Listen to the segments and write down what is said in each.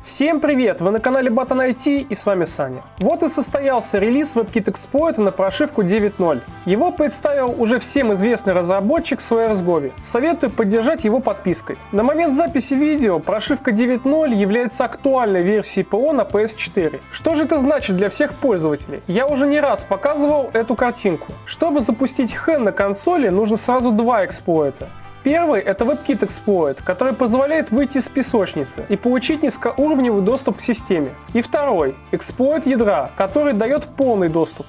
Всем привет! Вы на канале Button IT и с вами Саня. Вот и состоялся релиз WebKit Exploit на прошивку 9.0. Его представил уже всем известный разработчик SourceGovi. Советую поддержать его подпиской. На момент записи видео прошивка 9.0 является актуальной версией ПО на PS4. Что же это значит для всех пользователей? Я уже не раз показывал эту картинку. Чтобы запустить Hen на консоли, нужно сразу два эксплойта. Первый – это WebKit Exploit, который позволяет выйти из песочницы и получить низкоуровневый доступ к системе. И второй – эксплойт ядра, который дает полный доступ.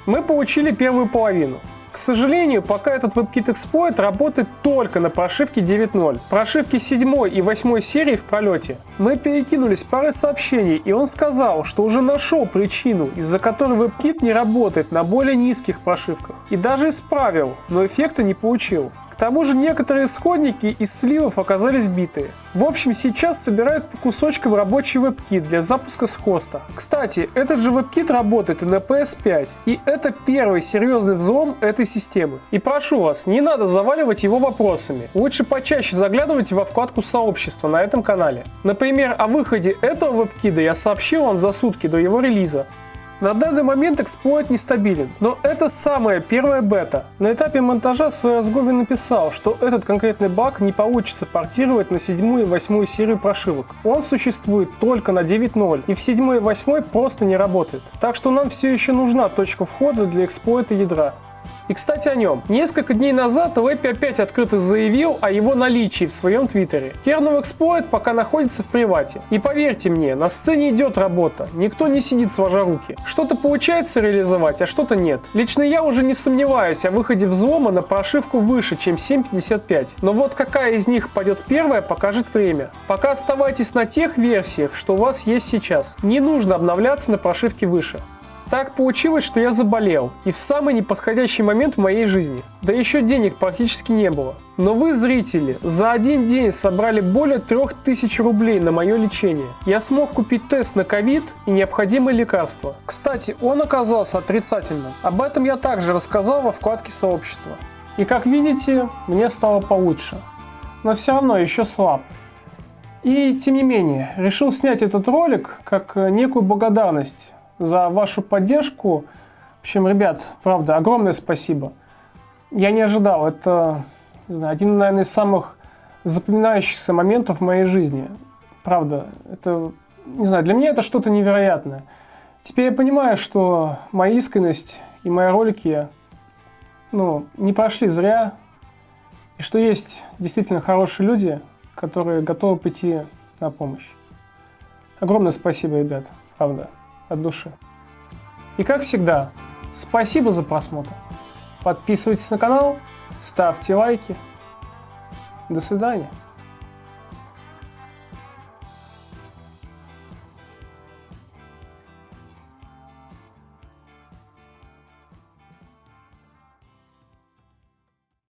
Мы получили первую половину. К сожалению, пока этот WebKit Exploit работает только на прошивке 9.0. Прошивки 7 и 8 серии в пролете. Мы перекинулись парой сообщений, и он сказал, что уже нашел причину, из-за которой WebKit не работает на более низких прошивках. И даже исправил, но эффекта не получил. К тому же некоторые исходники из сливов оказались битые. В общем, сейчас собирают по кусочкам рабочий WebKit для запуска с хоста. Кстати, этот же WebKit работает и на PS5, и это первый серьезный взлом этой системы. И прошу вас, не надо заваливать его вопросами. Лучше почаще заглядывайте во вкладку сообщества на этом канале. Например, о выходе этого WebKit я сообщил вам за сутки до его релиза. На данный момент эксплойт нестабилен, но это самая первая бета. На этапе монтажа SourceGovi написал, что этот конкретный баг не получится портировать на 7 и 8 серию прошивок. Он существует только на 9.0 и в 7 и 8 просто не работает. Так что нам все еще нужна точка входа для эксплойта ядра. И кстати о нем. Несколько дней назад Лэппи опять открыто заявил о его наличии в своем твиттере. Kernel Exploit пока находится в привате. И поверьте мне, на сцене идет работа. Никто не сидит сложа руки. Что-то получается реализовать, а что-то нет. Лично я уже не сомневаюсь о выходе взлома на прошивку выше, чем 7.55. Но вот какая из них пойдет первая, покажет время. Пока оставайтесь на тех версиях, что у вас есть сейчас. Не нужно обновляться на прошивке выше. Так получилось, что я заболел, и в самый неподходящий момент в моей жизни. Да еще денег практически не было. Но вы, зрители, за один день собрали более 3000 рублей на мое лечение. Я смог купить тест на ковид и необходимые лекарства. Кстати, он оказался отрицательным. Об этом я также рассказал во вкладке сообщества. И как видите, мне стало получше. Но все равно еще слаб. И тем не менее, решил снять этот ролик как некую благодарность за вашу поддержку. В общем, ребят, правда, огромное спасибо. Я не ожидал. Это, не знаю, один, наверное, из самых запоминающихся моментов в моей жизни. Правда, это, не знаю, для меня это что-то невероятное. Теперь я понимаю, что моя искренность и мои ролики, не прошли зря. И что есть действительно хорошие люди, которые готовы прийти на помощь. Огромное спасибо, ребят, правда. От души. И как всегда, спасибо за просмотр. Подписывайтесь на канал, ставьте лайки. До свидания.